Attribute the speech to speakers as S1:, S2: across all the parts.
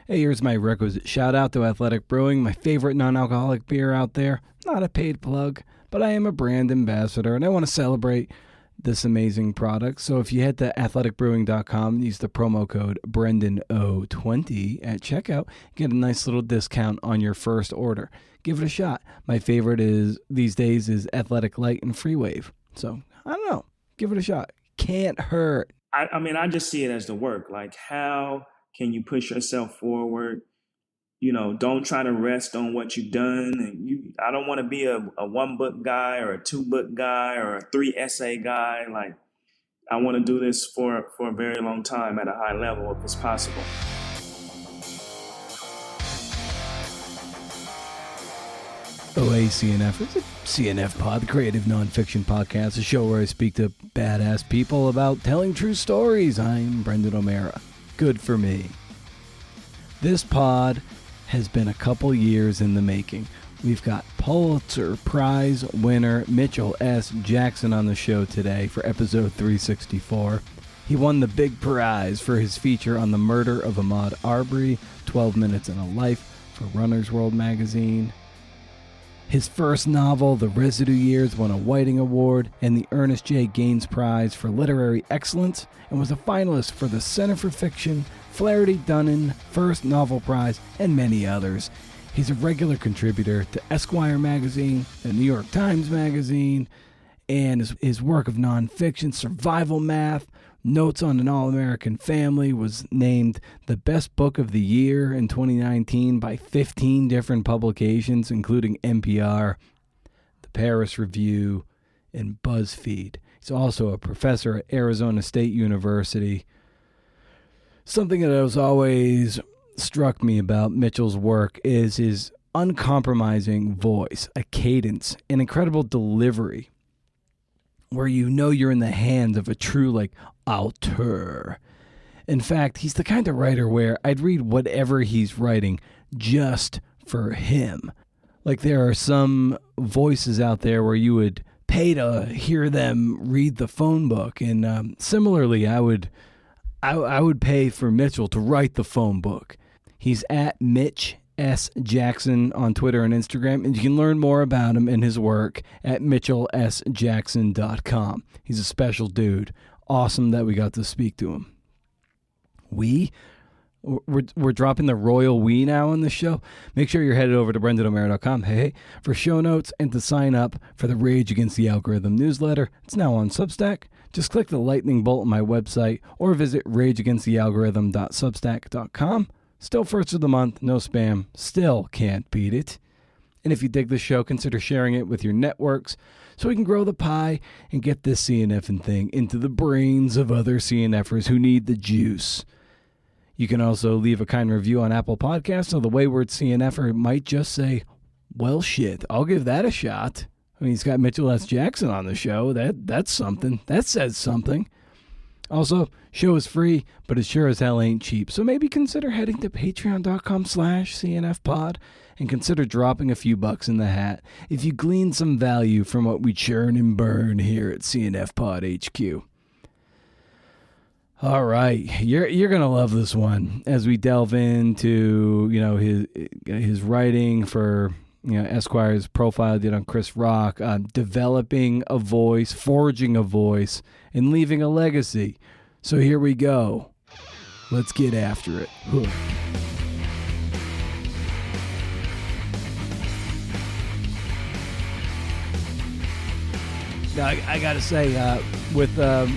S1: Hey, here's my requisite shout out to Athletic Brewing, my favorite non-alcoholic beer out there. Not a paid plug, but I am a brand ambassador and I want to celebrate this amazing product. So if you head to athleticbrewing.com and use the promo code BrendanO20 at checkout, get a nice little discount on your first order. Give it a shot. My favorite is these days is Athletic Light and Free Wave. So I don't know. Give it a shot. Can't hurt.
S2: I mean, I just see it as the work. Like, how can you push yourself forward? You know, don't try to rest on what you've done. And I don't want to be a 1-book guy or a 2-book guy or a 3 essay guy. Like, I want to do this for a very long time at a high level if it's possible.
S1: OACNF is a CNF pod, creative nonfiction podcast, a show where I speak to badass people about telling true stories. I'm Brendan O'Meara. Good for me. This pod has been a couple years in the making. We've got Pulitzer Prize winner Mitchell S. Jackson on the show today for episode 364. He won the big prize for his feature on the murder of Ahmaud Arbery, 12 Minutes in a Life, for Runner's World magazine. His first novel, The Residue Years, won a Whiting Award and the Ernest J. Gaines Prize for Literary Excellence, and was a finalist for the Center for Fiction, Flaherty Dunnan First Novel Prize, and many others. He's a regular contributor to Esquire magazine, the New York Times magazine, and his work of nonfiction, Survival Math, Notes on an All-American Family, was named the best book of the year in 2019 by 15 different publications, including NPR, the Paris Review, and BuzzFeed. He's also a professor at Arizona State University. Something that has always struck me about Mitchell's work is his uncompromising voice, a cadence, an incredible delivery, where you know you're in the hands of a true, auteur. In fact, he's the kind of writer where I'd read whatever he's writing just for him. Like, there are some voices out there where you would pay to hear them read the phone book, and similarly, I would pay for Mitchell to write the phone book. He's at Mitch S. Jackson on Twitter and Instagram, and you can learn more about him and his work at mitchellsjackson.com. He's a special dude. Awesome that we got to speak to him. We're dropping the royal we now on the show. Make sure you're headed over to brendanomeara.com for show notes and to sign up for the Rage Against the Algorithm newsletter. It's now on Substack. Just click the lightning bolt on my website or visit rageagainstthealgorithm.substack.com. Still first of the month, no spam, still can't beat it. And if you dig the show, consider sharing it with your networks so we can grow the pie and get this CNFing thing into the brains of other CNFers who need the juice. You can also leave a kind review on Apple Podcasts, so the wayward CNFer might just say, well, shit, I'll give that a shot. I mean, he's got Mitchell S. Jackson on the show. That's something. That says something. Also, show is free, but it sure as hell ain't cheap. So maybe consider heading to patreon.com/CNFpod and consider dropping a few bucks in the hat if you glean some value from what we churn and burn here at CNF Pod HQ. All right, you're gonna love this one as we delve into his writing for Esquire's profile did on Chris Rock, developing a voice, forging a voice, and leaving a legacy. So here we go. Let's get after it. Now, I gotta say, where do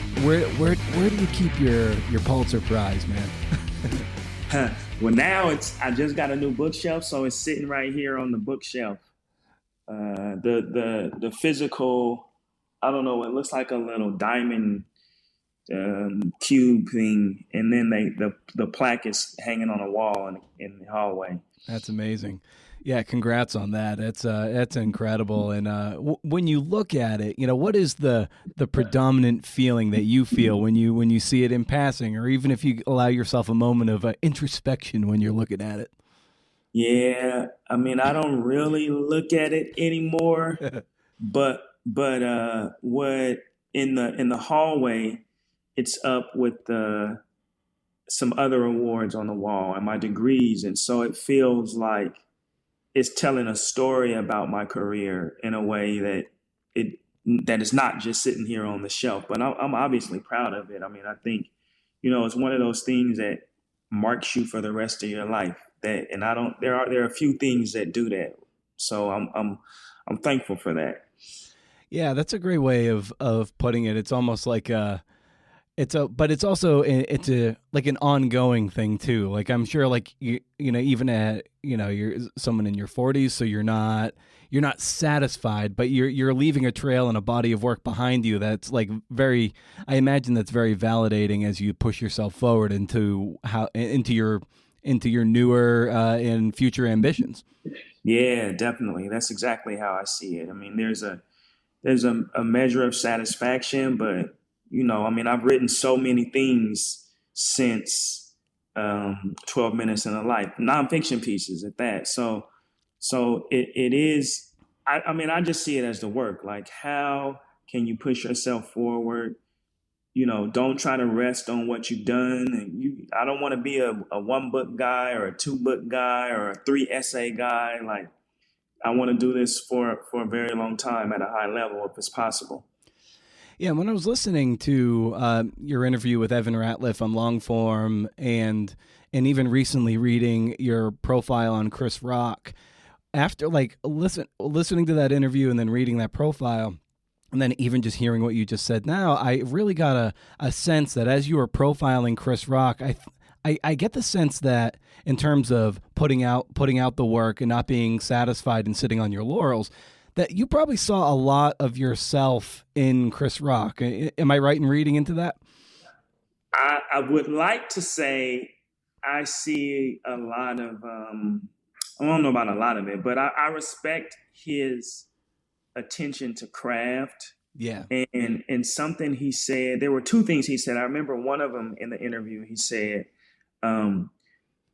S1: you keep your Pulitzer Prize, man?
S2: Well, now I just got a new bookshelf, so it's sitting right here on the bookshelf. The physical, I don't know, it looks like a little diamond cube thing, and then the plaque is hanging on a wall in the hallway.
S1: That's amazing. Yeah, congrats on that. That's incredible. And when you look at it, what is the predominant feeling that you feel when you see it in passing, or even if you allow yourself a moment of introspection when you're looking at it?
S2: Yeah, I mean, I don't really look at it anymore, but what in the hallway, it's up with the some other awards on the wall and my degrees. And so it feels like it's telling a story about my career in a way it that is not just sitting here on the shelf. But I'm obviously proud of it. I mean, I think, it's one of those things that marks you for the rest of your life. That, and I don't. There are a few things that do that. So I'm thankful for that.
S1: Yeah, that's a great way of putting it. It's almost like but it's also it's a like an ongoing thing too. Like I'm sure, like even at you're someone in your 40s, so you're not satisfied, but you're leaving a trail and a body of work behind you that's like very. I imagine that's very validating as you push yourself forward into your newer and future ambitions.
S2: Yeah, definitely. That's exactly how I see it. I mean, there's a measure of satisfaction, but I mean, I've written so many things since 12 Minutes in a Life, nonfiction pieces at that. So it is. I mean, I just see it as the work. Like, how can you push yourself forward? Don't try to rest on what you've done. And I don't want to be a one book guy or a two book guy or a three essay guy. Like, I want to do this for a very long time at a high level if it's possible.
S1: Yeah, when I was listening to your interview with Evan Ratliff on Longform, and even recently reading your profile on Chris Rock, after like listening to that interview and then reading that profile, and then even just hearing what you just said now, I really got a sense that as you were profiling Chris Rock, I get the sense that in terms of putting out the work and not being satisfied and sitting on your laurels, that you probably saw a lot of yourself in Chris Rock. Am I right in reading into that?
S2: I would like to say I see a lot of, I don't know about a lot of it, but I respect his attention to craft.
S1: Yeah.
S2: And something he said, there were two things he said. I remember one of them in the interview. He said, um,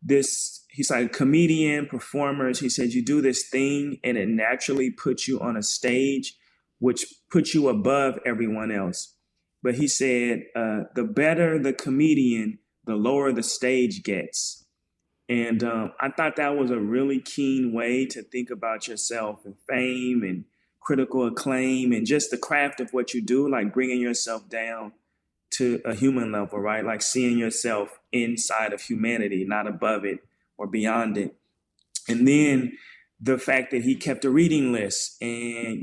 S2: he's like, comedian, performers, he said, you do this thing and it naturally puts you on a stage, which puts you above everyone else. But he said, the better the comedian, the lower the stage gets. And I thought that was a really keen way to think about yourself and fame and critical acclaim and just the craft of what you do, like bringing yourself down to a human level, right? Like seeing yourself inside of humanity, not above it or beyond it. And then the fact that he kept a reading list and,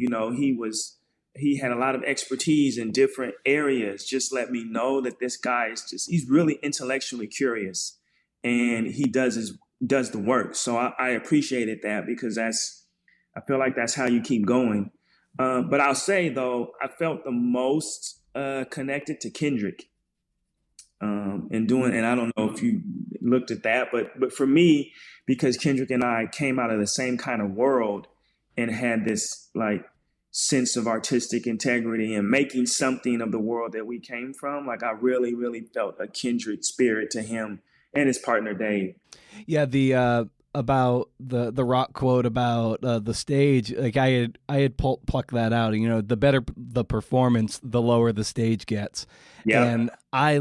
S2: he had a lot of expertise in different areas, just let me know that this guy he's really intellectually curious and he does the work. So I appreciated that because I feel like that's how you keep going. But I'll say though, I felt the most connected to Kendrick, and I don't know if you looked at that, but for me, because Kendrick and I came out of the same kind of world and had this like sense of artistic integrity and making something of the world that we came from, like I really, really felt a kindred spirit to him and his partner Dave.
S1: Yeah, the about the Rock quote about the stage, like I had plucked that out. The better the performance, the lower the stage gets.
S2: Yeah.
S1: And I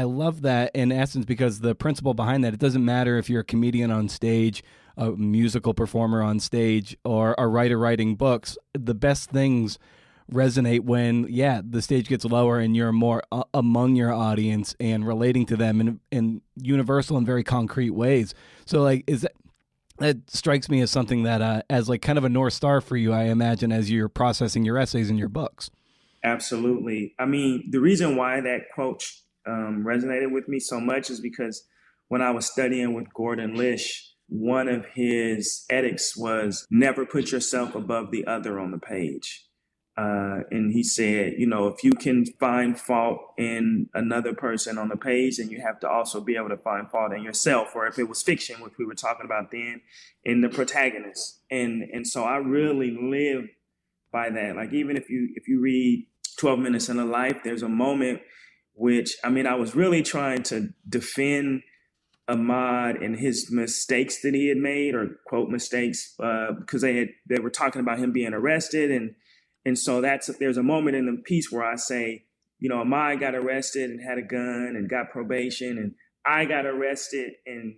S1: love that in essence because the principle behind that, it doesn't matter if you're a comedian on stage, a musical performer on stage, or a writer writing books. The best things resonate when the stage gets lower and you're more among your audience and relating to them in universal and very concrete ways. So like that strikes me as something that as like kind of a North Star for you, I imagine, as you're processing your essays and your books.
S2: Absolutely. I mean, the reason why that quote resonated with me so much is because when I was studying with Gordon Lish, one of his edicts was never put yourself above the other on the page. And he said, if you can find fault in another person on the page, then you have to also be able to find fault in yourself, or if it was fiction, which we were talking about then, in the protagonist. And so I really live by that. Like, even if you read 12 Minutes in a Life, there's a moment which, I mean, I was really trying to defend Ahmaud and his mistakes that he had made, or quote mistakes, because they were talking about him being arrested, and so there's a moment in the piece where I say, Ahmaud got arrested and had a gun and got probation, and I got arrested and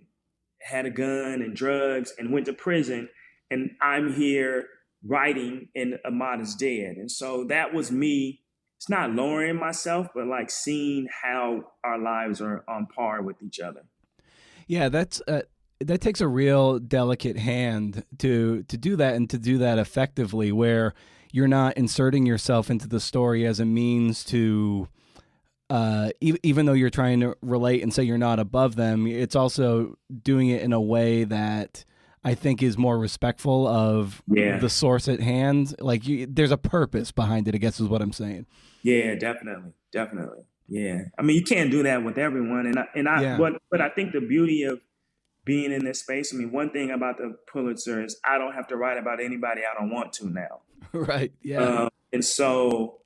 S2: had a gun and drugs and went to prison, and I'm here writing and Ahmaud is dead. And so that was me. It's not lowering myself, but like seeing how our lives are on par with each other.
S1: Yeah, that takes a real delicate hand to do that, and to do that effectively, where you're not inserting yourself into the story as a means to, even though you're trying to relate and say you're not above them, it's also doing it in a way that I think is more respectful of the source at hand. Like there's a purpose behind it, I guess is what I'm saying.
S2: Yeah, definitely. Yeah. I mean, you can't do that with everyone. But I think the beauty of being in this space, I mean, one thing about the Pulitzer is I don't have to write about anybody I don't want to now.
S1: Right. Yeah.
S2: And so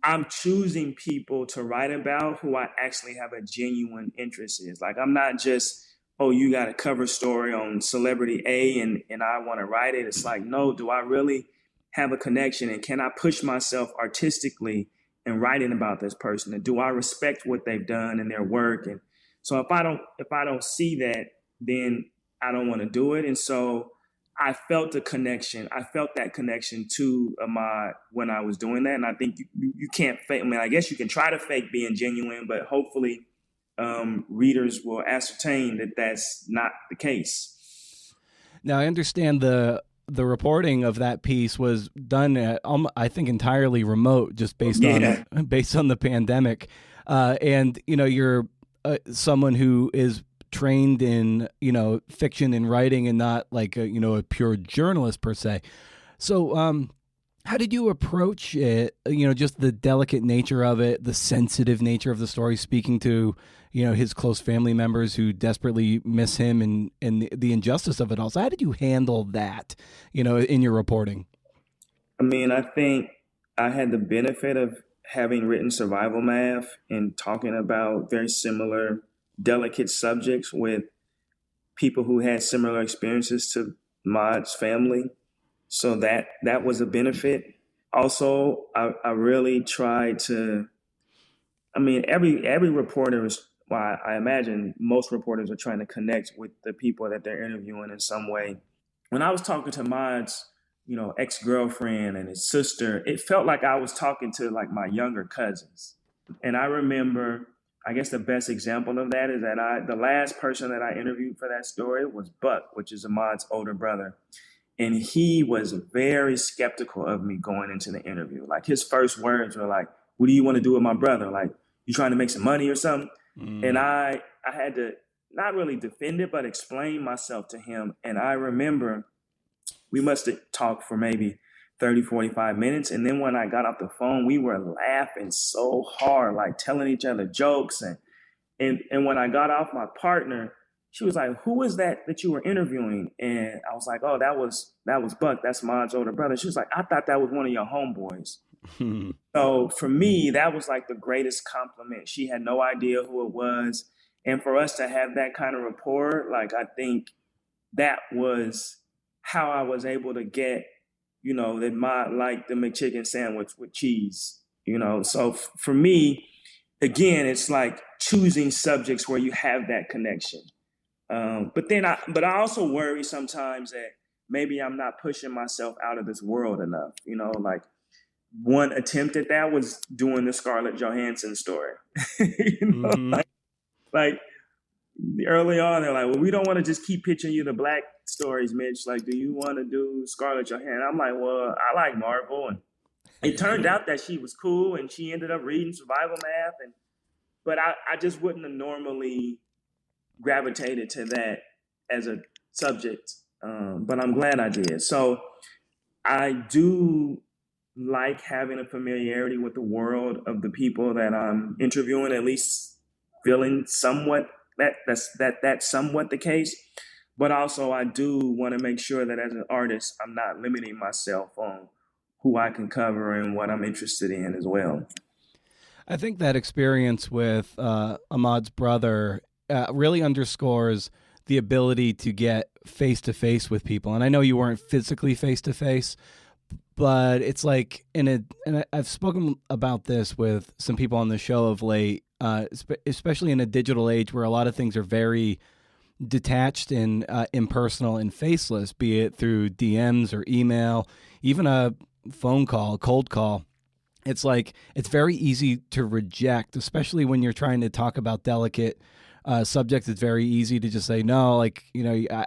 S2: I'm choosing people to write about who I actually have a genuine interest in. Like, I'm not just, oh, you got a cover story on celebrity A and I want to write it. It's like, no, do I really have a connection? And can I push myself artistically in writing about this person? And do I respect what they've done and their work? And so if I don't see that, then I don't want to do it. And so I felt the connection. I felt that connection to Ahmaud when I was doing that. And I think you can't fake. I mean, I guess you can try to fake being genuine, but hopefully readers will ascertain that that's not the case.
S1: Now, I understand the reporting of that piece was done at, I think, entirely remote, just based on the pandemic. And you're someone who is trained in fiction and writing, and not like a pure journalist per se. So how did you approach it? Just the delicate nature of it, the sensitive nature of the story, speaking to his close family members who desperately miss him, and the injustice of it all. So how did you handle that in your reporting?
S2: I mean, I think I had the benefit of having written Survival Math and talking about very similar delicate subjects with people who had similar experiences to Ahmaud's family. So that was a benefit. Also, I really tried to, I mean, every reporter is, well, I imagine most reporters are trying to connect with the people that they're interviewing in some way. When I was talking to Ahmaud's, ex-girlfriend and his sister, it felt like I was talking to like my younger cousins. And I remember, I guess the best example of that is that the last person that I interviewed for that story was Buck, which is Ahmaud's older brother. And he was very skeptical of me going into the interview. Like, his first words were like, "What do you want to do with my brother? Like, you trying to make some money or something?" And I had to not really defend it, but explain myself to him. And I remember we must have talked for maybe 30, 45 minutes. And then when I got off the phone, we were laughing so hard, like telling each other jokes. And when I got off, my partner, she was like, "Who is that you were interviewing?" And I was like, "Oh, that was Buck. That's Ahmaud's older brother." She was like, "I thought that was one of your homeboys." So for me, that was like the greatest compliment. She had no idea who it was. And for us to have that kind of rapport, like, I think that was how I was able to get, that Ahmaud liked the McChicken sandwich with cheese, So for me, again, it's like choosing subjects where you have that connection. But I also worry sometimes that maybe I'm not pushing myself out of this world enough. Like, one attempt at that was doing the Scarlett Johansson story. like early on, they're like, "Well, we don't want to just keep pitching you the black stories, Mitch. Like, do you want to do Scarlett Johansson?" I'm like, "Well, I like Marvel." And it turned out that she was cool, and she ended up reading Survival Math. But I just wouldn't have normally gravitated to that as a subject. But I'm glad I did. So I do like having a familiarity with the world of the people that I'm interviewing, at least feeling somewhat that's somewhat the case. But also, I do want to make sure that as an artist, I'm not limiting myself on who I can cover and what I'm interested in as well.
S1: I think that experience with Ahmaud's brother really underscores the ability to get face-to-face with people. And I know you weren't physically face-to-face, but it's like, and I've spoken about this with some people on the show of late, especially in a digital age where a lot of things are very detached and impersonal and faceless, be it through DMs or email, even a phone call, cold call. It's like it's very easy to reject, especially when you're trying to talk about delicate subjects. It's very easy to just say no. Like,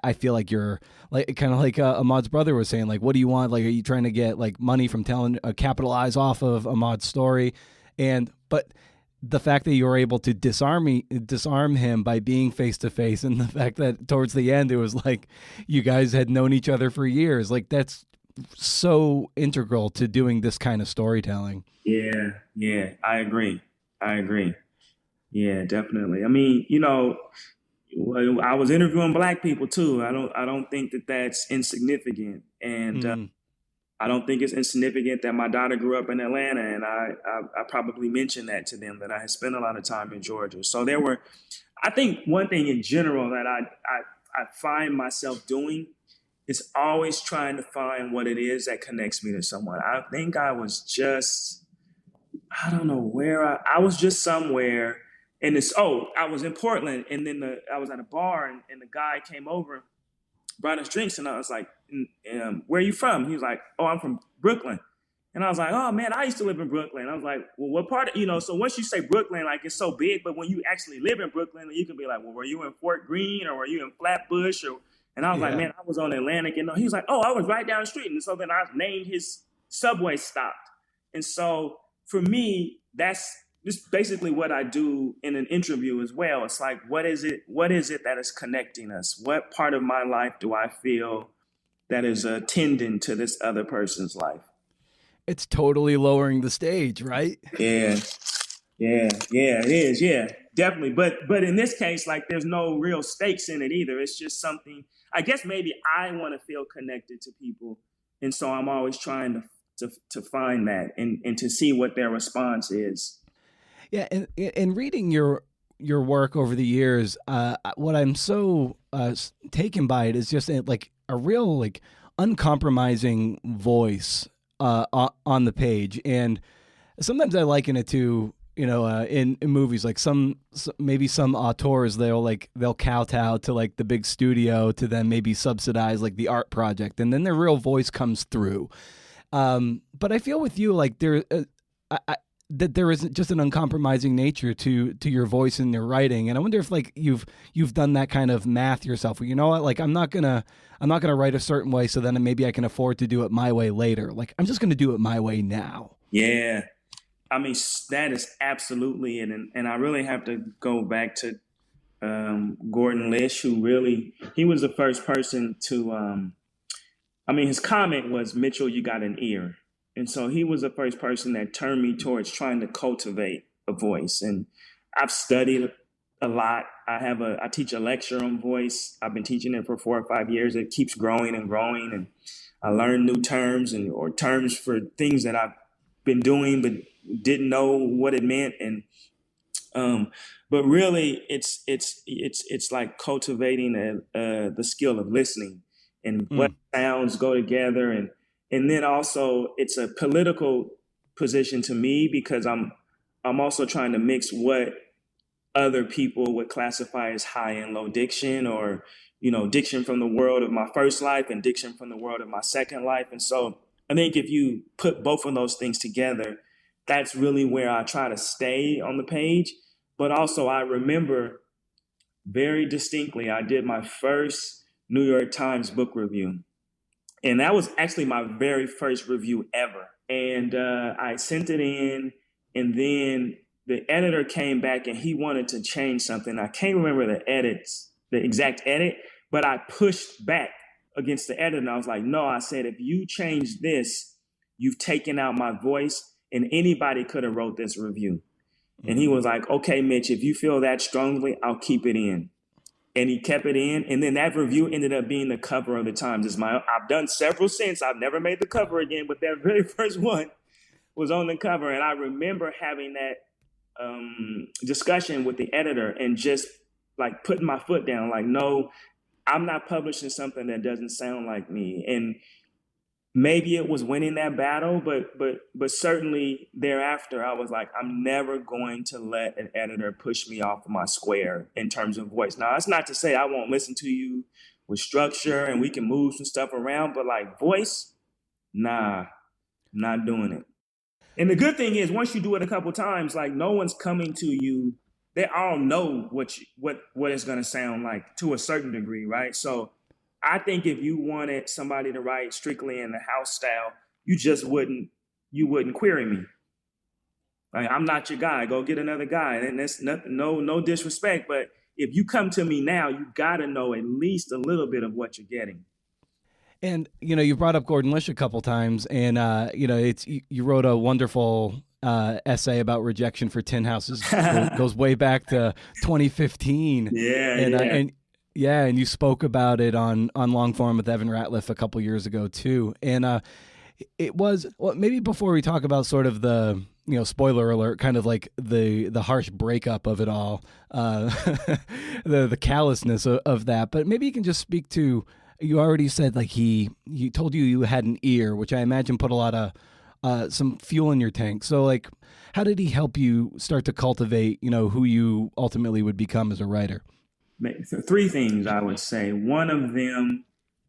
S1: I feel like you're like kind of like Ahmaud's brother was saying. Like, what do you want? Like, are you trying to get like money from telling capitalize off of Ahmaud's story? But the fact that you were able to disarm him by being face to face, and the fact that towards the end it was like you guys had known each other for years, like that's so integral to doing this kind of storytelling.
S2: Yeah, I agree. Yeah, definitely. I mean, well, I was interviewing black people too. I don't think that that's insignificant, and
S1: Mm.
S2: I don't think it's insignificant that my daughter grew up in Atlanta, and I probably mentioned that to them, that I had spent a lot of time in Georgia. So I think one thing in general that I find myself doing is always trying to find what it is that connects me to someone. I think I don't know where I was just somewhere, and I was in Portland, and then I was at a bar, and the guy came over, brought us drinks, and I was like, "Where are you from?" He was like, "Oh, I'm from Brooklyn." And I was like, "Oh man, I used to live in Brooklyn." I was like, "Well, what part of?" So once you say Brooklyn, like it's so big, but when you actually live in Brooklyn, you can be like, "Well, were you in Fort Greene, or were you in Flatbush?" And I was like,
S1: Yeah.
S2: "Man, I was on Atlantic." And he was like, "Oh, I was right down the street." And so then I named his subway stop. And so for me, that's just basically what I do in an interview as well. It's like, what is it that is connecting us? What part of my life do I feel that is attending to this other person's life?
S1: It's totally lowering the stage, right?
S2: Yeah, yeah, it is. Yeah, definitely. But in this case, like, there's no real stakes in it either. It's just something. I guess maybe I want to feel connected to people, and so I'm always trying to find that and to see what their response is.
S1: Yeah, and reading your work over the years, what I'm so taken by it is just like a real like uncompromising voice on the page, and sometimes I liken it to in movies like maybe some auteurs they'll kowtow to like the big studio to then maybe subsidize like the art project, and then their real voice comes through. But I feel with you like that there is just an uncompromising nature to your voice and your writing, and I wonder if like you've done that kind of math yourself. Where, you know what, like I'm not gonna write a certain way, so then maybe I can afford to do it my way later. Like I'm just gonna do it my way now.
S2: Yeah, I mean, that is absolutely it, and I really have to go back to Gordon Lish, he was the first person to. I mean, his comment was, "Mitchell, you got an ear," and so he was the first person that turned me towards trying to cultivate a voice. And I've studied a lot. I teach a lecture on voice. I've been teaching it for 4 or 5 years. It keeps growing and growing, and I learn new terms or terms for things that I've been doing but didn't know what it meant. And um, but really, it's like cultivating the skill of listening and what
S1: Mm.
S2: sounds go together, and then also it's a political position to me because I'm also trying to mix what other people would classify as high and low diction, or diction from the world of my first life and diction from the world of my second life. And so I think if you put both of those things together, that's really where I try to stay on the page. But also, I remember very distinctly, I did my first New York Times book review, and that was actually my very first review ever. And I sent it in, and then the editor came back and he wanted to change something. I can't remember the exact edit, but I pushed back against the editor. And I was like, "No," I said, "if you change this, you've taken out my voice, and anybody could have wrote this review." And he
S1: Mm.
S2: was like, "Okay, Mitch, if you feel that strongly, I'll keep it in." And he kept it in. And then that review ended up being the cover of the Times. I've done several since. I've never made the cover again, but that very first one was on the cover. And I remember having that discussion with the editor and just like putting my foot down, like, no, I'm not publishing something that doesn't sound like me. And maybe it was winning that battle, but certainly thereafter, I was like, I'm never going to let an editor push me off of my square in terms of voice. Now, that's not to say I won't listen to you with structure and we can move some stuff around, but like voice, nah, not doing it. And the good thing is, once you do it a couple times, like no one's coming to you. They all know what it's going to sound like to a certain degree, right? So I think if you wanted somebody to write strictly in the house style, you wouldn't query me. Like, I'm not your guy. Go get another guy. And that's nothing, no disrespect, but if you come to me now, you got to know at least a little bit of what you're getting.
S1: And you brought up Gordon Lish a couple times, and it's you wrote a wonderful essay about rejection for Tin Houses. Goes way back to 2015.
S2: Yeah,
S1: and
S2: yeah.
S1: And you spoke about it on long form with Evan Ratliff a couple years ago too. And it was, well, maybe before we talk about sort of the spoiler alert, kind of like the harsh breakup of it all, the callousness of that. But maybe you can just speak to. You already said like he told you had an ear, which I imagine put a lot of some fuel in your tank. So like, how did he help you start to cultivate, who you ultimately would become as a writer?
S2: So three things I would say. One of them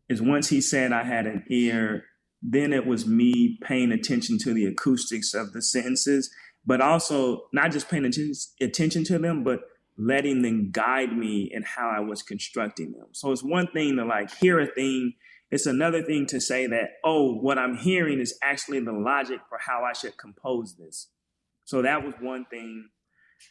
S2: is once he said I had an ear, then it was me paying attention to the acoustics of the sentences, but also not just paying attention to them, but letting them guide me in how I was constructing them. So it's one thing to like hear a thing. It's another thing to say that, oh, what I'm hearing is actually the logic for how I should compose this. So that was one thing.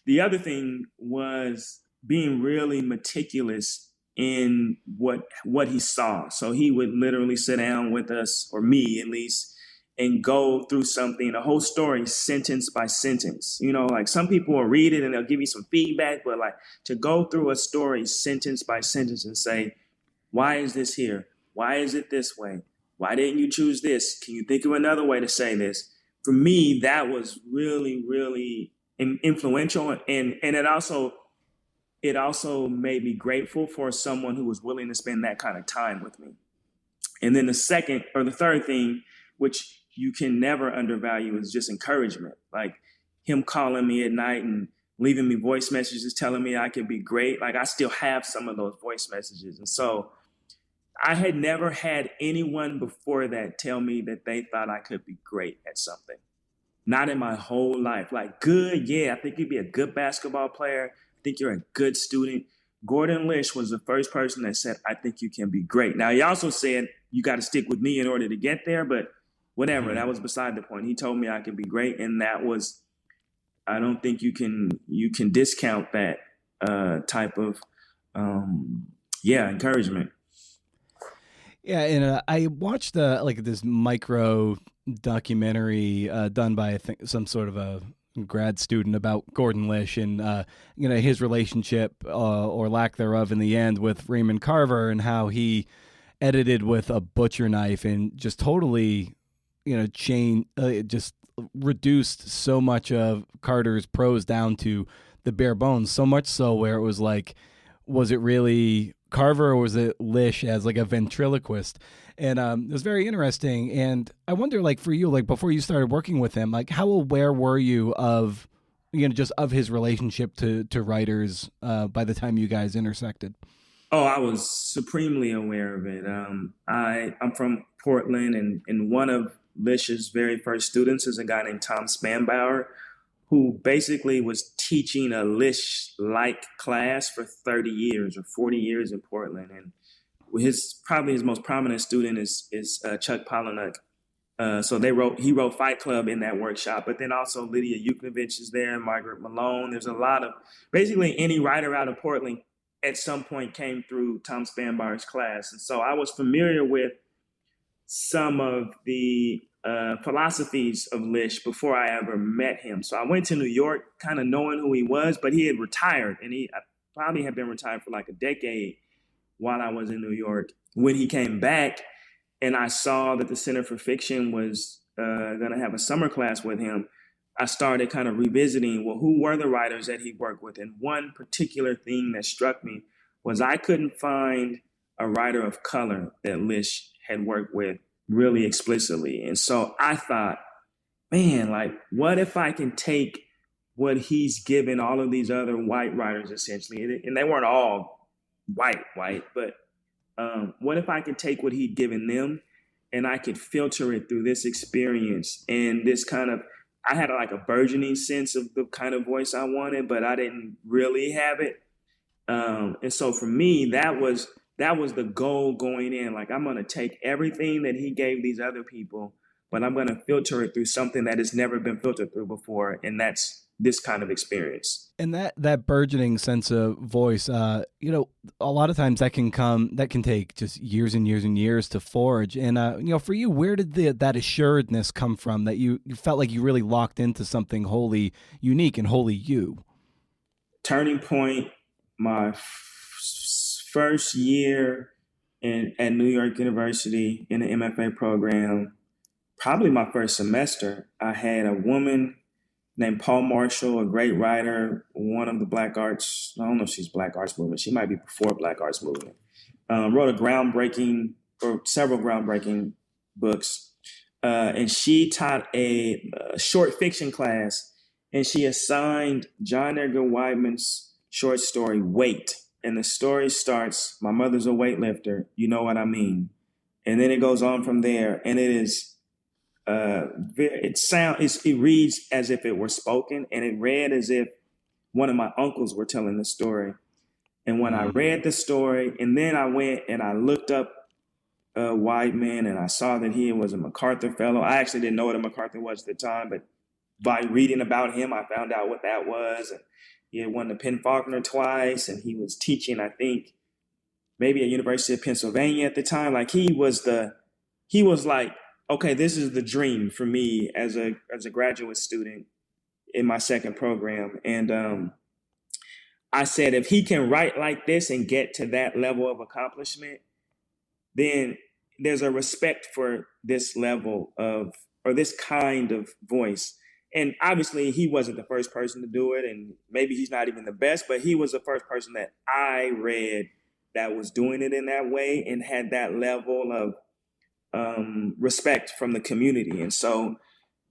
S2: The other thing was being really meticulous in what he saw. So he would literally sit down with us, or me at least, and go through something, a whole story, sentence by sentence. Like some people will read it and they'll give you some feedback, but like to go through a story sentence by sentence and say, why is this here? Why is it this way? Why didn't you choose this? Can you think of another way to say this? For me, that was really, really influential. And it also made me grateful for someone who was willing to spend that kind of time with me. And then the third thing, which you can never undervalue, is just encouragement. Like him calling me at night and leaving me voice messages telling me I could be great. Like I still have some of those voice messages. And so I had never had anyone before that tell me that they thought I could be great at something. Not in my whole life. Like, good, yeah, I think you'd be a good basketball player. I think you're a good student. Gordon Lish was the first person that said, I think you can be great. Now, he also said, you got to stick with me in order to get there, but whatever, that was beside the point. He told me I could be great, and that was, I don't think you can discount that type of, encouragement.
S1: Yeah, and I watched this micro documentary done by I think some sort of a grad student about Gordon Lish and his relationship or lack thereof in the end with Raymond Carver, and how he edited with a butcher knife and just totally just reduced so much of Carter's prose down to the bare bones, so much so where it was like, was it really Carver or was it Lish as like a ventriloquist? And it was very interesting. And I wonder, like, for you, like before you started working with him, like how aware were you of just of his relationship to writers by the time you guys intersected?
S2: Oh, I was supremely aware of it. I'm from Portland, and one of Lish's very first students is a guy named Tom Spanbauer, who basically was teaching a Lish-like class for 30 years or 40 years in Portland. And probably his most prominent student is Chuck Palahniuk. So he wrote Fight Club in that workshop, but then also Lydia Yuknovich is there, Margaret Malone. There's a lot of, basically any writer out of Portland at some point came through Tom Spanbauer's class. And so I was familiar with some of the philosophies of Lish before I ever met him. So I went to New York kind of knowing who he was, but he had retired, and I probably had been retired for like a decade while I was in New York. When he came back and I saw that the Center for Fiction was going to have a summer class with him, I started kind of revisiting, well, who were the writers that he worked with? And one particular thing that struck me was I couldn't find a writer of color that Lish had worked with really explicitly. And so I thought, man, like, what if I can take what he's given all of these other white writers essentially, and they weren't all white, but what if I could take what he'd given them and I could filter it through this experience and this kind of, I had like a burgeoning sense of the kind of voice I wanted, but I didn't really have it. And so for me, that was the goal going in. Like, I'm going to take everything that he gave these other people, but I'm going to filter it through something that has never been filtered through before, and that's this kind of experience.
S1: And that burgeoning sense of voice, a lot of times that can take just years and years and years to forge. And for you, where did that assuredness come from, that you felt like you really locked into something wholly unique and wholly you?
S2: Turning point, my first year at New York University in the MFA program, probably my first semester, I had a woman named Paul Marshall, a great writer, one of the Black Arts. I don't know if she's Black Arts Movement. She might be before Black Arts Movement. Wrote several groundbreaking books. And she taught a short fiction class, and she assigned John Edgar Wideman's short story, Weight. And the story starts, my mother's a weightlifter, you know what I mean? And then it goes on from there, and it is it reads as if it were spoken, and it read as if one of my uncles were telling the story. And when I read the story, and then I went and I looked up Wideman, and I saw that he was a MacArthur Fellow. I actually didn't know what a MacArthur was at the time, but by reading about him, I found out what that was. And he had won the Penn Faulkner twice, and he was teaching, I think, maybe at University of Pennsylvania at the time. Like, he was like, okay, this is the dream for me as a graduate student in my second program. And I said, if he can write like this and get to that level of accomplishment, then there's a respect for this level of, or this kind of voice. And obviously he wasn't the first person to do it, and maybe he's not even the best, but he was the first person that I read that was doing it in that way and had that level of respect from the community. And so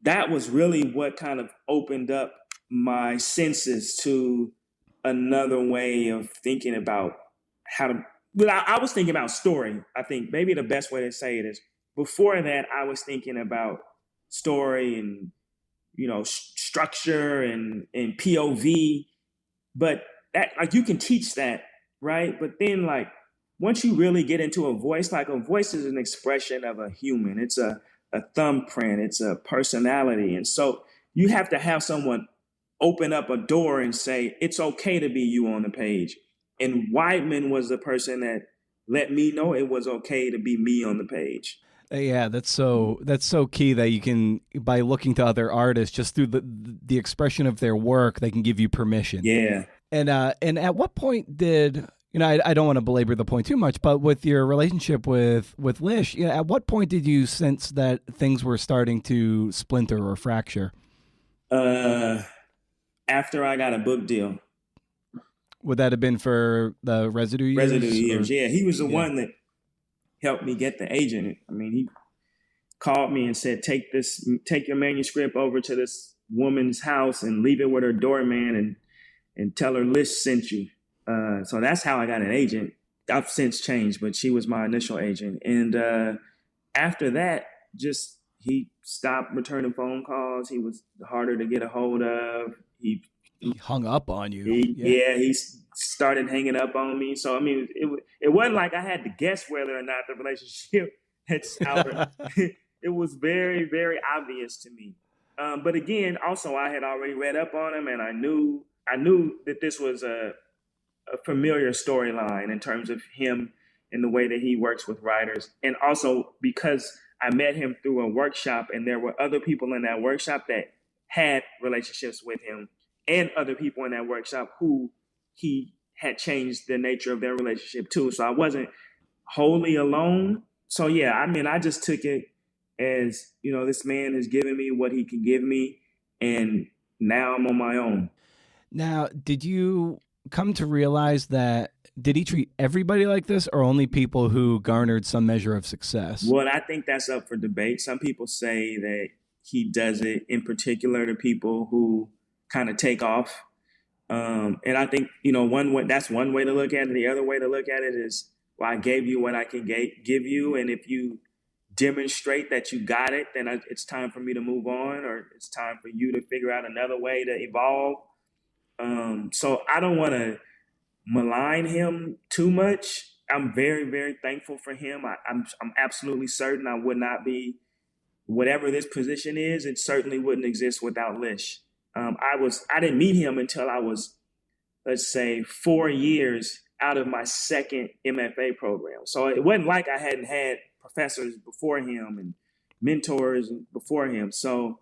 S2: that was really what kind of opened up my senses to another way of thinking about how to, well, I was thinking about story. I think maybe the best way to say it is, before that, I was thinking about story and, structure and POV, but that, like, you can teach that, right? But then, like, once you really get into a voice, like, a voice is an expression of a human. It's a thumbprint. It's a personality. And so you have to have someone open up a door and say, it's okay to be you on the page. And Wideman was the person that let me know it was okay to be me on the page.
S1: Yeah, that's so key, that you can, by looking to other artists, just through the expression of their work, they can give you permission.
S2: Yeah.
S1: And at what point did, I don't want to belabor the point too much, but with your relationship with Lish, at what point did you sense that things were starting to splinter or fracture?
S2: After I got a book deal.
S1: Would that have been for the Residue years?
S2: Residue years, yeah. He was the one that helped me get the agent. I mean, he called me and said, take your manuscript over to this woman's house and leave it with her doorman and tell her Lish sent you. So that's how I got an agent. I've since changed, but she was my initial agent. And after that, just he stopped returning phone calls. He was harder to get a hold of. He
S1: hung up on you.
S2: He started hanging up on me. So, I mean, it wasn't like I had to guess whether or not the relationship had soured. It was very, very obvious to me. But again, also, I had already read up on him, and I knew that this was a familiar storyline in terms of him and the way that he works with writers. And also because I met him through a workshop, and there were other people in that workshop that had relationships with him, and other people in that workshop who he had changed the nature of their relationship too. So I wasn't wholly alone. So yeah, I mean, I just took it as, this man has given me what he can give me, and now I'm on my own.
S1: Now, did you come to realize that, did he treat everybody like this or only people who garnered some measure of success?
S2: Well, I think that's up for debate. Some people say that he does it in particular to people who kind of take off. And I think, one way, that's one way to look at it. The other way to look at it is, well, I gave you what I can give you. And if you demonstrate that you got it, then it's time for me to move on, or it's time for you to figure out another way to evolve. So I don't want to malign him too much. I'm very, very thankful for him. I'm absolutely certain I would not be, whatever this position is, it certainly wouldn't exist without Lish. I didn't meet him until I was, let's say, 4 years out of my second MFA program. So it wasn't like I hadn't had professors before him and mentors before him. So,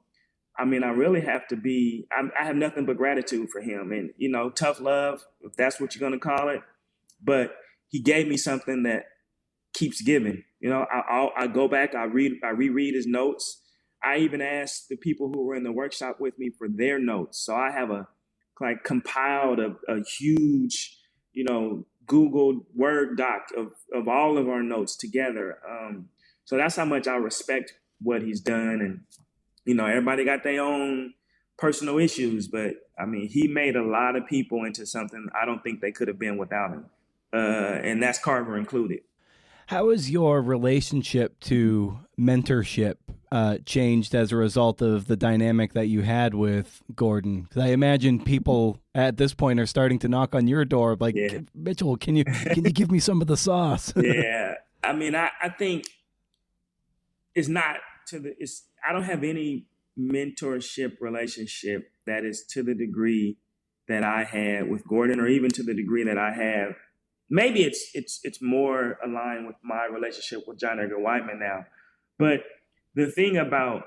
S2: I mean, I really have to be, I have nothing but gratitude for him, and, tough love, if that's what you're going to call it. But he gave me something that keeps giving. I go back, I reread his notes. I even asked the people who were in the workshop with me for their notes. So I have compiled a huge, Google Word doc of all of our notes together. So that's how much I respect what he's done. And, everybody got their own personal issues, but I mean, he made a lot of people into something I don't think they could have been without him. And that's Carver included.
S1: How has your relationship to mentorship changed as a result of the dynamic that you had with Gordon? Because I imagine people at this point are starting to knock on your door, like, yeah. Mitchell, can you give me some of the sauce?
S2: Yeah, I mean, I think it's not I don't have any mentorship relationship that is to the degree that I had with Gordon, or even to the degree that I have. Maybe it's more aligned with my relationship with John Edgar Whiteman now. But the thing about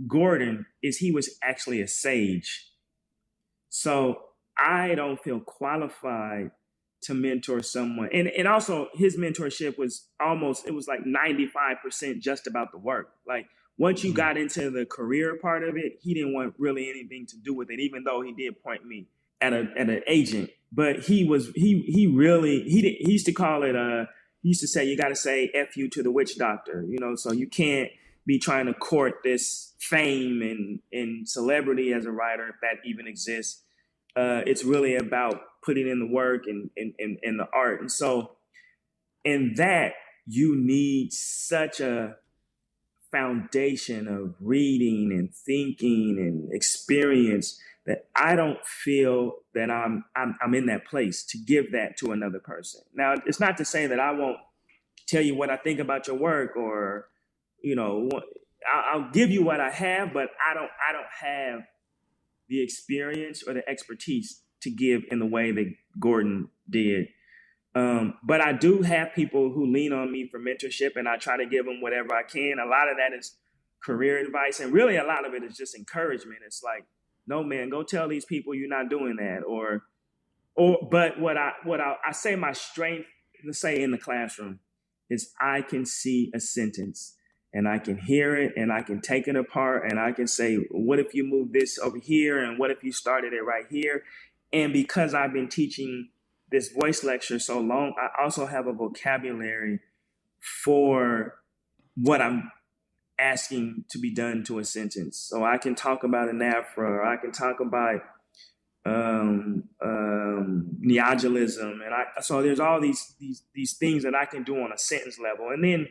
S2: Gordon is he was actually a sage. So I don't feel qualified to mentor someone. And also his mentorship was like 95% just about the work. Like, once you got into the career part of it, he didn't want really anything to do with it, even though he did point me at an agent. But he used to call it, he used to say, you got to say F you to the witch doctor, so you can't be trying to court this fame and celebrity as a writer, if that even exists. It's really about putting in the work and the art. And so in that, you need such a foundation of reading and thinking and experience that I don't feel that I'm in that place to give that to another person. Now, it's not to say that I won't tell you what I think about your work, or, I'll give you what I have, but I don't have the experience or the expertise to give in the way that Gordon did. But I do have people who lean on me for mentorship, and I try to give them whatever I can. A lot of that is career advice, and really a lot of it is just encouragement. It's like, no, man, go tell these people you're not doing that. But what I say my strength, let's say in the classroom, is I can see a sentence and I can hear it and I can take it apart and I can say, what if you move this over here? And what if you started it right here? And because I've been teaching this voice lecture so long, I also have a vocabulary for what I'm asking to be done to a sentence. So I can talk about an afro, or I can talk about neologism, and so there's all these things that I can do on a sentence level. And then,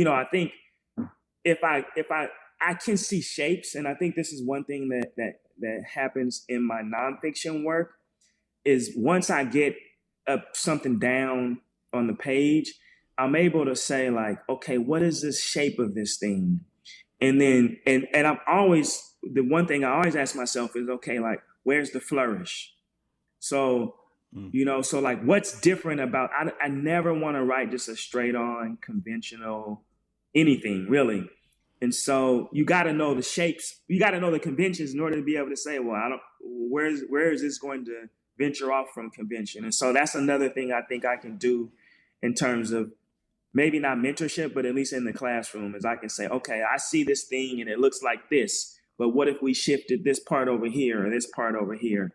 S2: I think if I can see shapes, and I think this is one thing that happens in my nonfiction work, is once I get something down on the page, I'm able to say, like, okay, what is the shape of this thing? And then, and I'm always, the one thing I always ask myself is, okay, like, where's the flourish? So, so like, what's different about, I never want to write just a straight on conventional anything, really. And so you got to know the shapes, you got to know the conventions in order to be able to say, well, where is this going to venture off from convention? And so that's another thing I think I can do in terms of maybe not mentorship, but at least in the classroom, is I can say, okay, I see this thing and it looks like this, but what if we shifted this part over here or this part over here?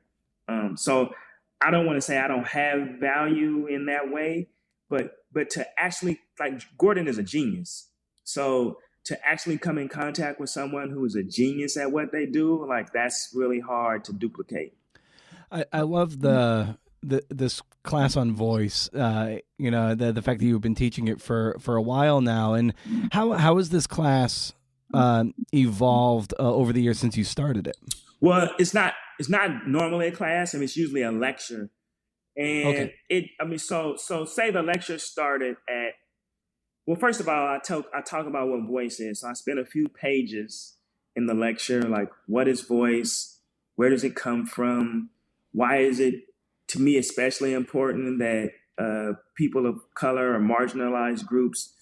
S2: So I don't want to say I don't have value in that way, but to actually, like, Gordon is a genius. So to actually come in contact with someone who is a genius at what they do, like, that's really hard to duplicate.
S1: I love this class on voice. The fact that you've been teaching it for a while now, and how has this class evolved over the years since you started it?
S2: Well, it's not normally a class. I mean, it's usually a lecture. And
S1: Okay.
S2: so say the lecture started at, well, first of all, I talk about what voice is. So I spent a few pages in the lecture, like, what is voice? Where does it come from? Why is it, to me, especially important that people of color or marginalized groups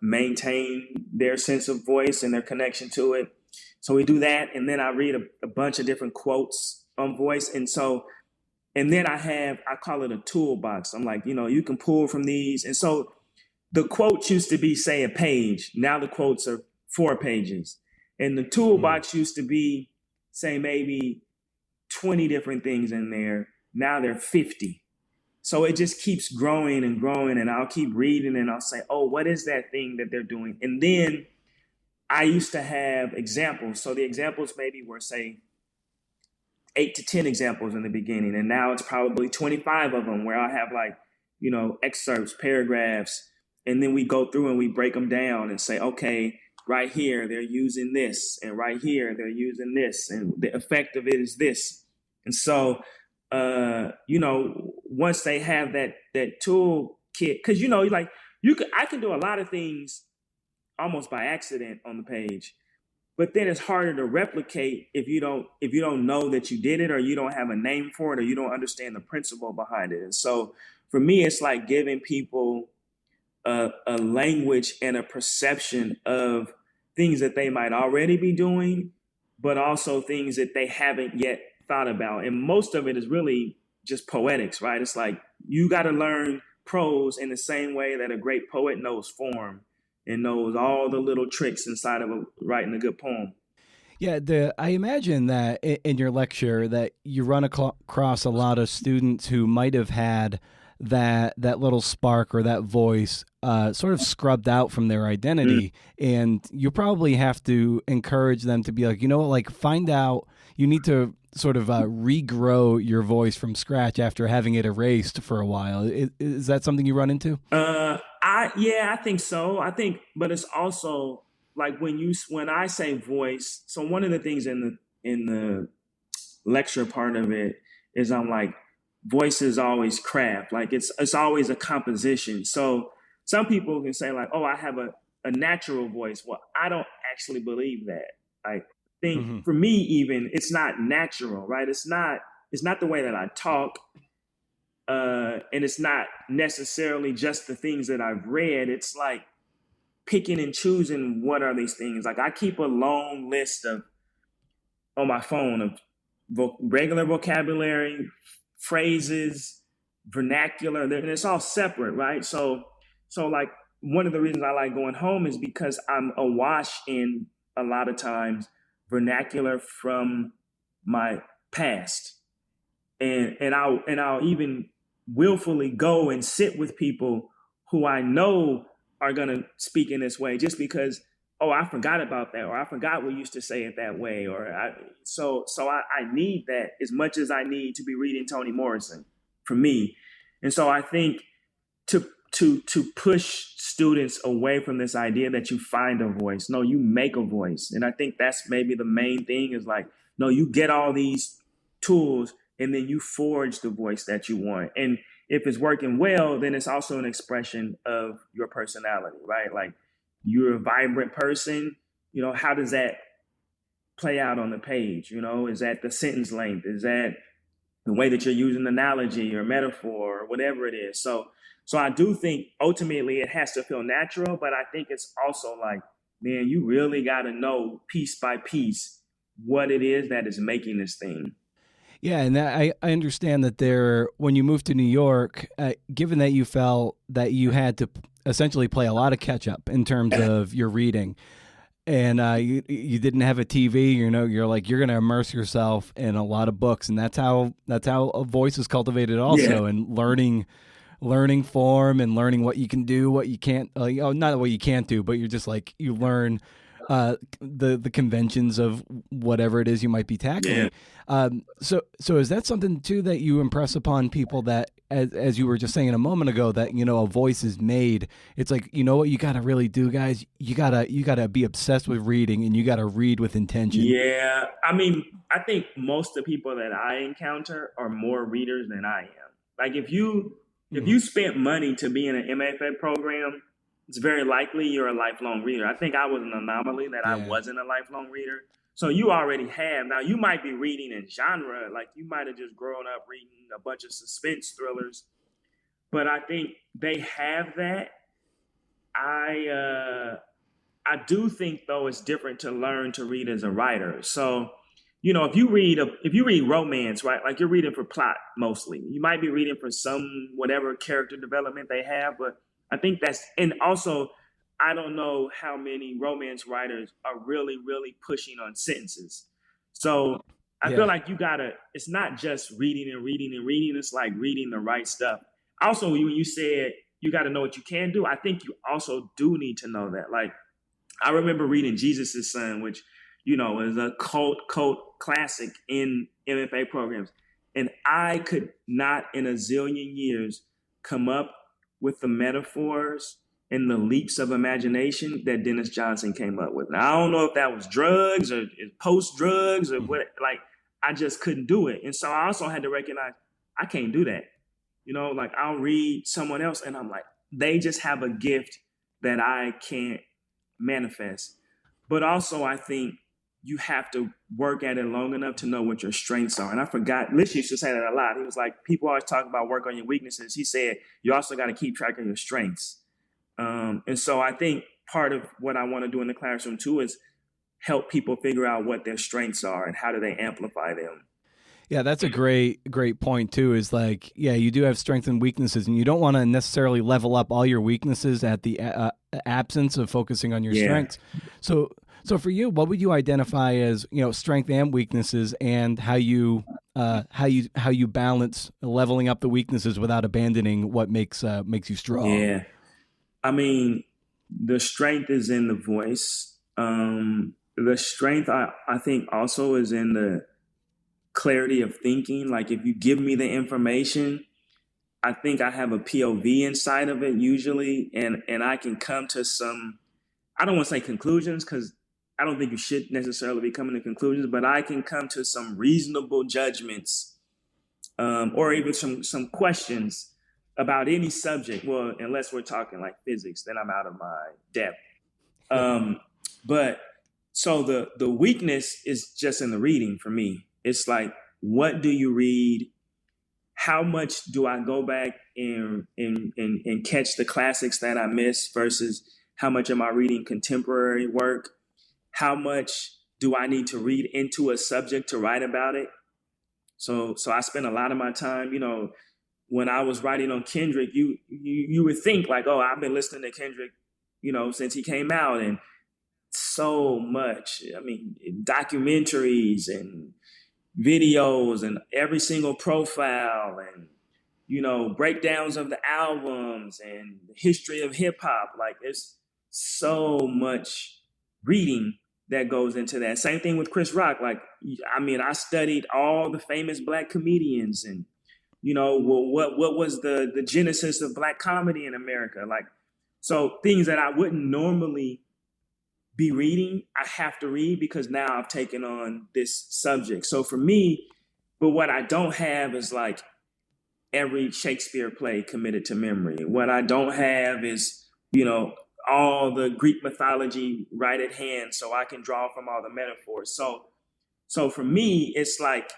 S2: maintain their sense of voice and their connection to it? So we do that, and then I read a bunch of different quotes on voice, and then I call it a toolbox. I'm like, you can pull from these, and so the quotes used to be, say, a page. Now the quotes are 4 pages. And the toolbox used to be, say, maybe 20 different things in there. Now they're 50. So it just keeps growing and growing. And I'll keep reading and I'll say, oh, what is that thing that they're doing? And then I used to have examples. So the examples maybe were, say, 8 to 10 examples in the beginning. And now it's probably 25 of them where I have, like, excerpts, paragraphs. And then we go through and we break them down and say, okay, right here, they're using this. And right here, they're using this. And the effect of it is this. And so, once they have that toolkit, because, I can do a lot of things almost by accident on the page, but then it's harder to replicate if you don't know that you did it, or you don't have a name for it, or you don't understand the principle behind it. And so for me, it's like giving people a language and a perception of things that they might already be doing, but also things that they haven't yet thought about. And most of it is really just poetics, right? It's like you got to learn prose in the same way that a great poet knows form and knows all the little tricks inside of writing a good poem.
S1: Yeah, I imagine that in your lecture that you run across a lot of students who might have had that little spark or that voice sort of scrubbed out from their identity, and you probably have to encourage them to be like, like, find out. You need to sort of regrow your voice from scratch after having it erased for a while. Is that something you run into?
S2: I think so. But it's also like when I say voice. So one of the things in the lecture part of it is I'm like, voice is always craft. Like it's always a composition. So some people can say, like, oh, I have a natural voice. Well, I don't actually believe that. I think for me, even, it's not natural, right? It's not the way that I talk. And it's not necessarily just the things that I've read. It's like picking and choosing what are these things. Like, I keep a long list on my phone of regular vocabulary, phrases, vernacular, and it's all separate, right? So like, one of the reasons I like going home is because I'm awash in, a lot of times, vernacular from my past. And I'll even willfully go and sit with people who I know are going to speak in this way, just because, oh, I forgot about that, or I forgot we used to say it that way, so I need that as much as I need to be reading Toni Morrison, for me. And so I think to push students away from this idea that you find a voice. No, you make a voice. And I think that's maybe the main thing, is like, no, you get all these tools and then you forge the voice that you want. And if it's working well, then it's also an expression of your personality, right? Like, you're a vibrant person, how does that play out on the page? Is that the sentence length? Is that the way that you're using analogy or metaphor or whatever it is? So I do think ultimately it has to feel natural, but I think it's also like, man, you really got to know piece by piece what it is that is making this thing.
S1: Yeah, and I understand that when you moved to New York, given that you felt that you had to essentially play a lot of catch up in terms of your reading, and you didn't have a TV, you're like you're gonna immerse yourself in a lot of books, and that's how a voice is cultivated
S2: Yeah.
S1: also, and learning form and learning what you can do, what you can't. Not what you can't do, but you're just like you learn the conventions of whatever it is you might be
S2: Yeah.
S1: tackling. So is that something too that you impress upon people, that as you were just saying a moment ago, that a voice is made? It's like, what you got to really do, guys. You gotta be obsessed with reading, and you got to read with intention.
S2: Yeah. I mean, I think most of the people that I encounter are more readers than I am. Like if
S1: Mhm.
S2: you spent money to be in an MFA program, it's very likely you're a lifelong reader. I think I was an anomaly that I
S1: Yeah.
S2: wasn't a lifelong reader. So you already have. Now you might be reading in genre, like you might have just grown up reading a bunch of suspense thrillers, but I think they have that. I I do think though it's different to learn to read as a writer. So, if you read romance, right? Like you're reading for plot mostly. You might be reading for some whatever character development they have, but I think that's and also I don't know how many romance writers are really, really pushing on sentences. So I feel
S1: Yeah.
S2: like you gotta, it's not just reading and reading and reading, it's like reading the right stuff. Also, when you said you got to know what you can do, I think you also do need to know that. Like I remember reading Jesus' Son, which, is a cult classic in MFA programs. And I could not in a zillion years come up with the metaphors and the leaps of imagination that Dennis Johnson came up with. Now, I don't know if that was drugs or post drugs or
S1: Mhm.
S2: what, like, I just couldn't do it. And so I also had to recognize I can't do that. Like I'll read someone else and I'm like, they just have a gift that I can't manifest. But also, I think you have to work at it long enough to know what your strengths are. And I forgot, Lish used to say that a lot. He was like, people always talk about work on your weaknesses. He said, you also got to keep track of your strengths. And so I think part of what I want to do in the classroom too is help people figure out what their strengths are and how do they amplify them.
S1: Yeah, that's a great point too. Is like, yeah, you do have strengths and weaknesses, and you don't want to necessarily level up all your weaknesses at the absence of focusing on your
S2: Yeah.
S1: strengths. So, so for you, what would you identify as strength and weaknesses, and how you balance leveling up the weaknesses without abandoning what makes you strong?
S2: Yeah. I mean, the strength is in the voice. The strength, I think, also is in the clarity of thinking. Like, if you give me the information, I think I have a POV inside of it usually, and I can come to some. I don't want to say conclusions because I don't think you should necessarily be coming to conclusions, but I can come to some reasonable judgments, or even some questions about any subject. Well, unless we're talking like physics, then I'm out of my depth. Um, but so the weakness is just in the reading for me. It's like, what do you read? How much do I go back and catch the classics that I missed versus how much am I reading contemporary work? How much do I need to read into a subject to write about it? So I spend a lot of my time, when I was writing on Kendrick, you would think like, oh, I've been listening to Kendrick, since he came out, and so much. I mean, documentaries and videos and every single profile and breakdowns of the albums and the history of hip hop. Like there's so much reading that goes into that. Same thing with Chris Rock. Like I mean, I studied all the famous black comedians and what was the genesis of black comedy in America. Like so things that I wouldn't normally be reading, I have to read because now I've taken on this subject. So for me, but what I don't have is like every Shakespeare play committed to memory. What I don't have is, all the Greek mythology right at hand so I can draw from all the metaphors. So for me, it's like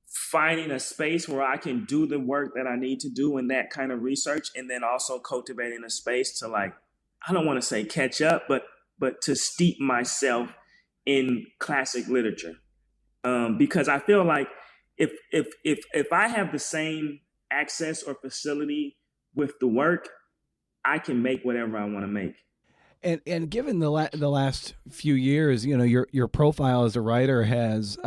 S2: finding a space where I can do the work that I need to do in that kind of research and then also cultivating a space to like, I don't want to say catch up, but to steep myself in classic literature. Because I feel like if I have the same access or facility with the work, I can make whatever I want to make.
S1: And given the last few years, you know, your profile as a writer has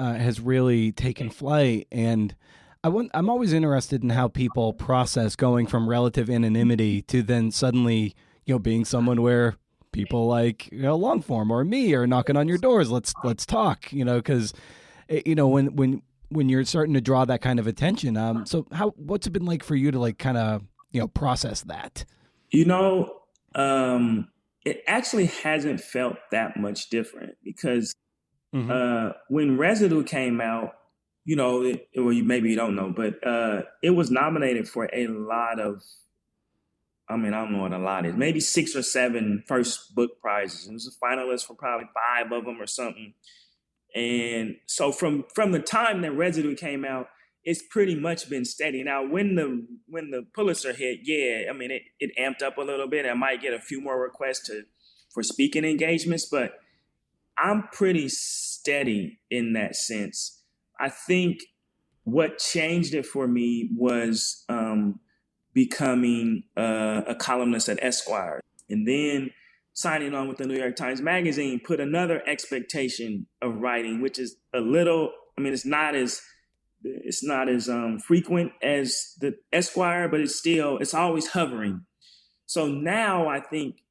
S1: really taken flight, and I'm always interested in how people process going from relative anonymity to then suddenly, you know, being someone where people like, you know, long form or me are knocking on your doors. Let's talk, you know, because you know when you're starting to draw that kind of attention. So what's it been like for you to like kind of, you know, process that?
S2: You know, it actually hasn't felt that much different because
S1: Hmm.
S2: when Residue came out, you know, maybe you don't know, but it was nominated for a lot of, I mean, I don't know what a lot is, maybe 6 or 7 first book prizes. It was a finalist for probably 5 of them or something. And so from the time that Residue came out, it's pretty much been steady. Now, when the Pulitzer hit, yeah, I mean it amped up a little bit. I might get a few more requests for speaking engagements, but I'm pretty steady in that sense. I think what changed it for me was becoming a columnist at Esquire, and then signing on with the New York Times Magazine put another expectation of writing, which is a little. I mean, it's not as frequent as the Esquire, but it's always hovering. So now I think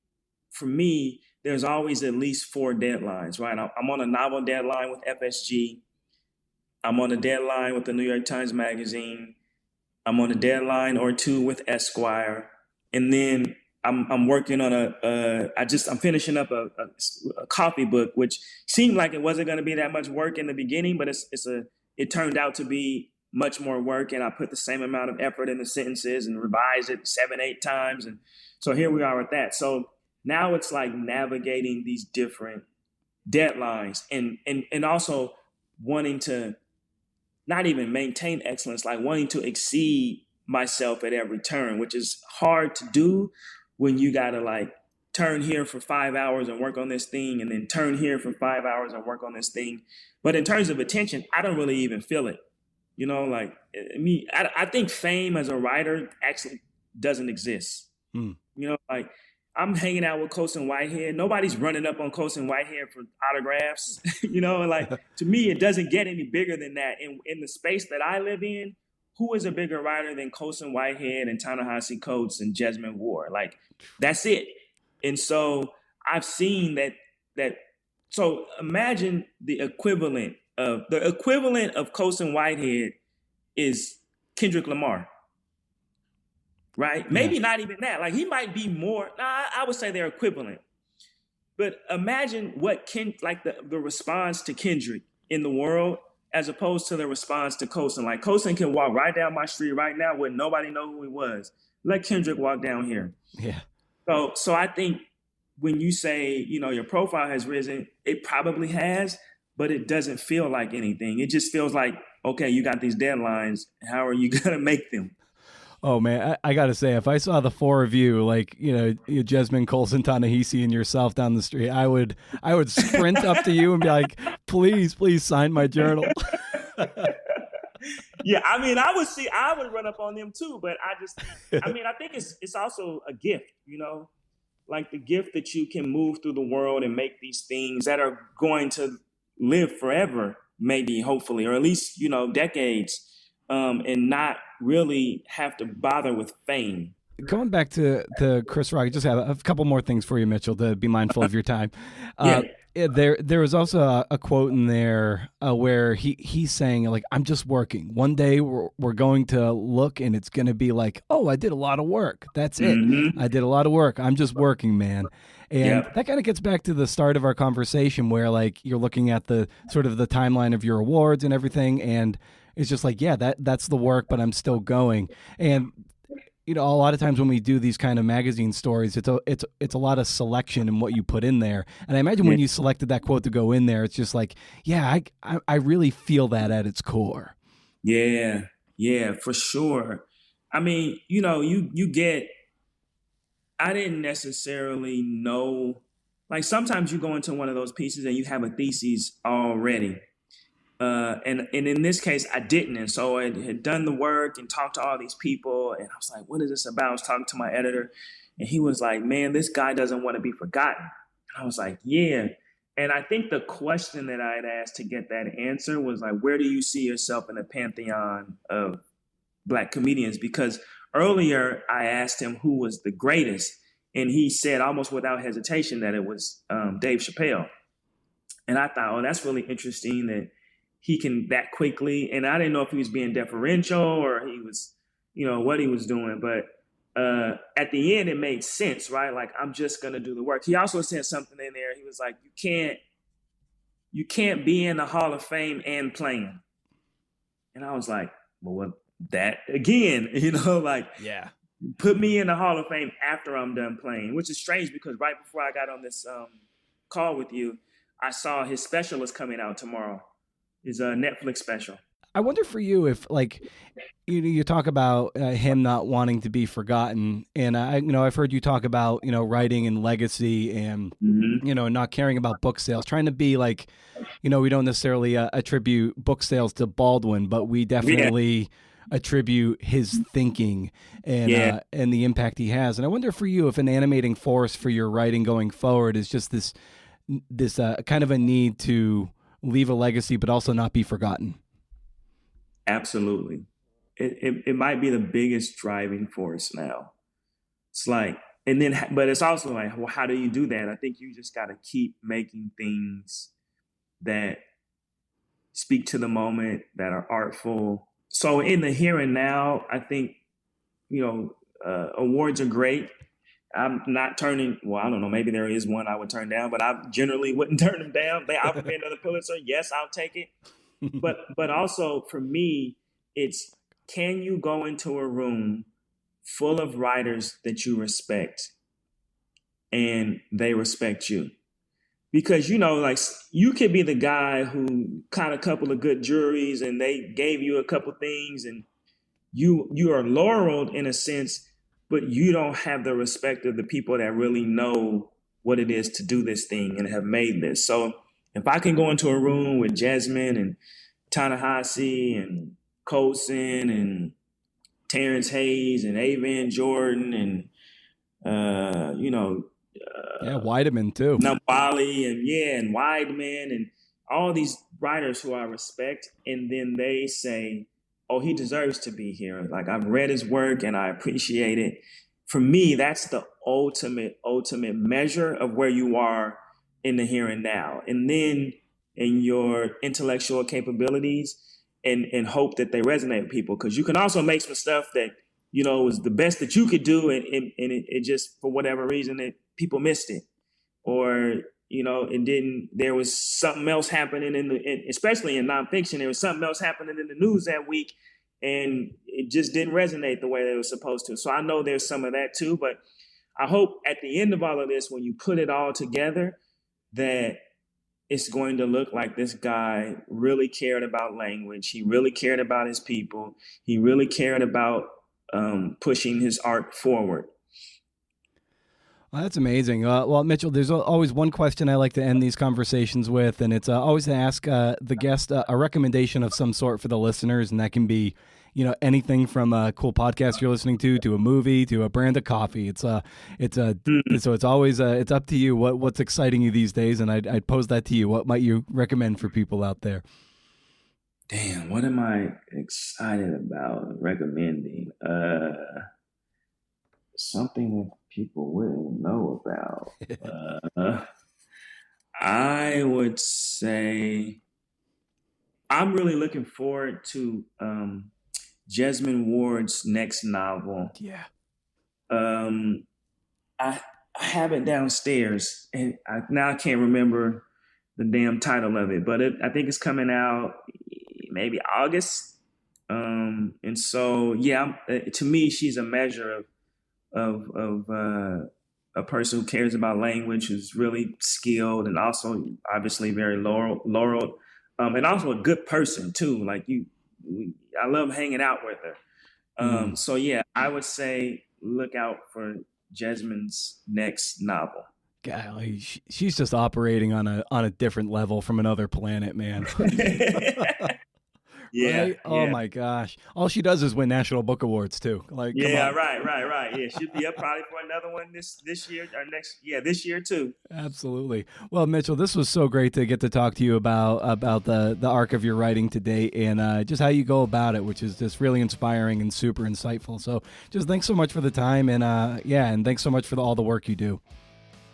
S2: for me, there's always at least 4 deadlines, right? I'm on a novel deadline with FSG. I'm on a deadline with the New York Times Magazine. I'm on a deadline or 2 with Esquire, and then I'm working on I'm finishing up a coffee book, which seemed like it wasn't going to be that much work in the beginning, but it turned out to be much more work, and I put the same amount of effort in the sentences and revised it 7, 8 times, and so here we are with that. So now it's like navigating these different deadlines and also wanting to not even maintain excellence, like wanting to exceed myself at every turn, which is hard to do when you got to like turn here for 5 hours and work on this thing and then turn here for 5 hours and work on this thing. But in terms of attention, I don't really even feel it. You know, like I think fame as a writer actually doesn't exist.
S1: Hmm.
S2: You know, like I'm hanging out with Colson Whitehead. Nobody's running up on Colson Whitehead for autographs. You know, like to me, it doesn't get any bigger than that. In the space that I live in, who is a bigger writer than Colson Whitehead and Ta-Nehisi Coates and Jesmyn Ward? Like that's it. And so I've seen that. So imagine the equivalent of Colson Whitehead is Kendrick Lamar. Right?
S1: Yeah.
S2: Maybe not even that. Like he might be more. I would say they're equivalent. But imagine what the response to Kendrick in the world as opposed to the response to Colson. Like Colson can walk right down my street right now where nobody know who he was. Let Kendrick walk down here.
S1: Yeah.
S2: So I think when you say, you know, your profile has risen, it probably has, but it doesn't feel like anything. It just feels like, okay, you got these deadlines. How are you gonna make them?
S1: Oh man, I gotta say, if I saw the 4 of you, like Jesmyn, Colson, Ta-Nehisi, and yourself down the street, I would sprint up to you and be like, "Please, please sign my journal."
S2: Yeah, I mean, I would run up on them too, but I think it's also a gift, you know, like the gift that you can move through the world and make these things that are going to live forever, maybe, hopefully, or at least, you know, decades, and not really have to bother with fame.
S1: Going back to Chris Rock, I just have a couple more things for you, Mitchell, to be mindful of your time.
S2: Yeah.
S1: There was also a quote in there where he's saying, like, I'm just working. One day we're going to look and it's going to be like, oh, I did a lot of work. That's it.
S2: Mm-hmm.
S1: I did a lot of work. I'm just working, man. And
S2: Yep.
S1: that kind of gets back to the start of our conversation where like you're looking at the sort of the timeline of your awards and everything. And it's just like, yeah, that's the work, but I'm still going. And a lot of times when we do these kind of magazine stories, it's a lot of selection in what you put in there. And I imagine when you selected that quote to go in there, it's just like, yeah, I really feel that at its core.
S2: Yeah. Yeah, for sure. I mean, you know, I didn't necessarily know, like sometimes you go into one of those pieces and you have a thesis already. And in this case, I didn't. And so I had done the work and talked to all these people. And I was like, what is this about? I was talking to my editor. And he was like, man, this guy doesn't want to be forgotten. And I was like, yeah. And I think the question that I had asked to get that answer was like, where do you see yourself in the pantheon of Black comedians? Because earlier I asked him who was the greatest, and he said almost without hesitation that it was Dave Chappelle. And I thought, oh, that's really interesting that he can that quickly. And I didn't know if he was being deferential or he was, what he was doing. But at the end, it made sense, right? Like, I'm just going to do the work. He also said something in there. He was like, you can't be in the Hall of Fame and playing. And I was like, well, what, that again, like,
S1: yeah,
S2: put me in the Hall of Fame after I'm done playing, which is strange because right before I got on this call with you, I saw his special is coming out tomorrow. His Netflix special.
S1: I wonder for you if, like, you talk about him not wanting to be forgotten, and I've heard you talk about writing and legacy, and not caring about book sales, trying to be like, we don't necessarily attribute book sales to Baldwin, but we definitely attribute his thinking and the impact he has. And I wonder for you if an animating force for your writing going forward is just this kind of a need to leave a legacy, but also not be forgotten.
S2: Absolutely. It might be the biggest driving force now. It's like, but it's also like, well, how do you do that? I think you just got to keep making things that speak to the moment, that are artful. So in the here and now, I think, awards are great. I'm not turning, well, I don't know, maybe there is one I would turn down, but I generally wouldn't turn them down. They offer me another Pulitzer. Yes, I'll take it. But also for me, it's, can you go into a room full of writers that you respect and they respect you? Because, like, you could be the guy who caught a couple of good juries and they gave you a couple things and you are laureled in a sense, but you don't have the respect of the people that really know what it is to do this thing and have made this. So if I can go into a room with Jasmine and Ta-Nehisi and Colson and Terrence Hayes and Avan Jordan and,
S1: Weideman too.
S2: Nambali and Weidman and all these writers who I respect. And then they say, oh, he deserves to be here. Like, I've read his work and I appreciate it. For me, that's the ultimate measure of where you are in the here and now. And then in your intellectual capabilities and hope that they resonate with people. Because you can also make some stuff that, was the best that you could do. And it just, for whatever reason, people missed it. Or, it didn't, there was something else happening especially in nonfiction, there was something else happening in the news that week and it just didn't resonate the way they were supposed to. So I know there's some of that too, but I hope at the end of all of this, when you put it all together, that it's going to look like this guy really cared about language. He really cared about his people. He really cared about pushing his art forward.
S1: Well, that's amazing. Well, Mitchell, there's always one question I like to end these conversations with, and it's always to ask the guest a recommendation of some sort for the listeners, and that can be, anything from a cool podcast you're listening to a movie, to a brand of coffee. So it's always it's up to you what's exciting you these days, and I'd pose that to you. What might you recommend for people out there?
S2: Damn, what am I excited about recommending? Something that people wouldn't know about. I would say I'm really looking forward to Jesmyn Ward's next novel.
S1: Yeah.
S2: I have it downstairs, and I can't remember the damn title of it, but I think it's coming out maybe August. And so, to me, she's a measure of a person who cares about language, who's really skilled and also obviously very laureled, and also a good person too. Like I love hanging out with her. So I would say look out for Jesmyn's next novel.
S1: Golly, she's just operating on a different level from another planet, man.
S2: Yeah,
S1: Right? Oh
S2: yeah.
S1: my gosh. All she does is win National Book Awards too. Like, come
S2: Yeah,
S1: on.
S2: right. Yeah, should be up probably for another one this year or next. Yeah, this year too.
S1: Absolutely. Well, Mitchell, this was so great to get to talk to you about the arc of your writing to date and just how you go about it, which is just really inspiring and super insightful. So, just thanks so much for the time and and thanks so much for all the work you do.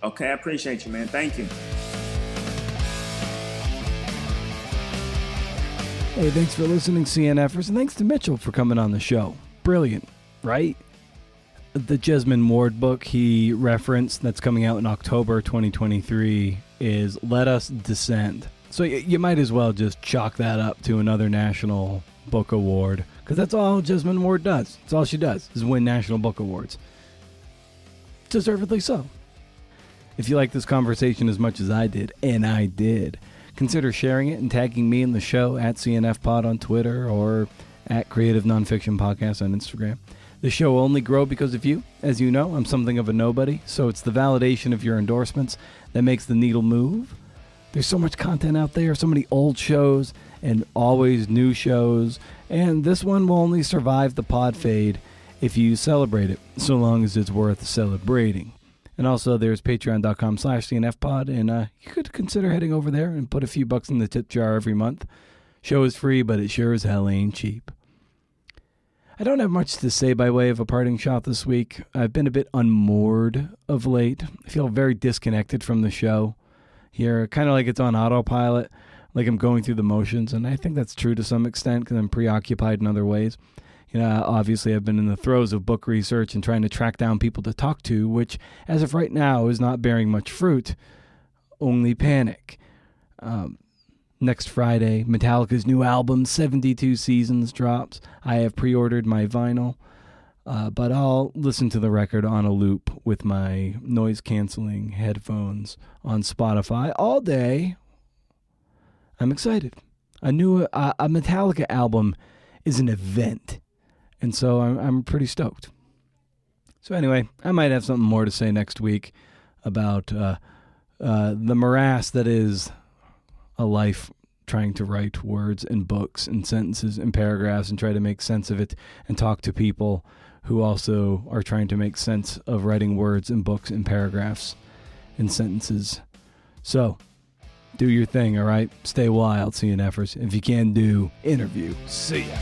S2: Okay, I appreciate you, man. Thank you.
S1: Hey, thanks for listening, CNFers, and thanks to Mitchell for coming on the show. Brilliant, right? The Jesmyn Ward book he referenced that's coming out in October 2023 is Let Us Descend. So you might as well just chalk that up to another National Book Award, because that's all Jesmyn Ward does. That's all she does, is win National Book Awards. Deservedly so. If you like this conversation as much as I did, and I did, consider sharing it and tagging me in the show at CNFPod on Twitter or at Creative Nonfiction Podcast on Instagram. The show will only grow because of you. As you know, I'm something of a nobody, so it's the validation of your endorsements that makes the needle move. There's so much content out there, so many old shows and always new shows, and this one will only survive the pod fade if you celebrate it, so long as it's worth celebrating. And also, there's patreon.com/CNFpod, and you could consider heading over there and put a few bucks in the tip jar every month. Show is free, but it sure as hell ain't cheap. I don't have much to say by way of a parting shot this week. I've been a bit unmoored of late. I feel very disconnected from the show here, kind of like it's on autopilot, like I'm going through the motions, and I think that's true to some extent because I'm preoccupied in other ways. You know, obviously I've been in the throes of book research and trying to track down people to talk to, which, as of right now, is not bearing much fruit, only panic. Next Friday, Metallica's new album, 72 Seasons, drops. I have pre-ordered my vinyl, but I'll listen to the record on a loop with my noise-canceling headphones on Spotify all day. I'm excited. A Metallica album is an event, and so I'm pretty stoked. So anyway, I might have something more to say next week about the morass that is a life trying to write words and books and sentences and paragraphs and try to make sense of it and talk to people who also are trying to make sense of writing words and books and paragraphs and sentences. So, do your thing, all right? Stay wild, CNFers. If you can do, interview. See ya.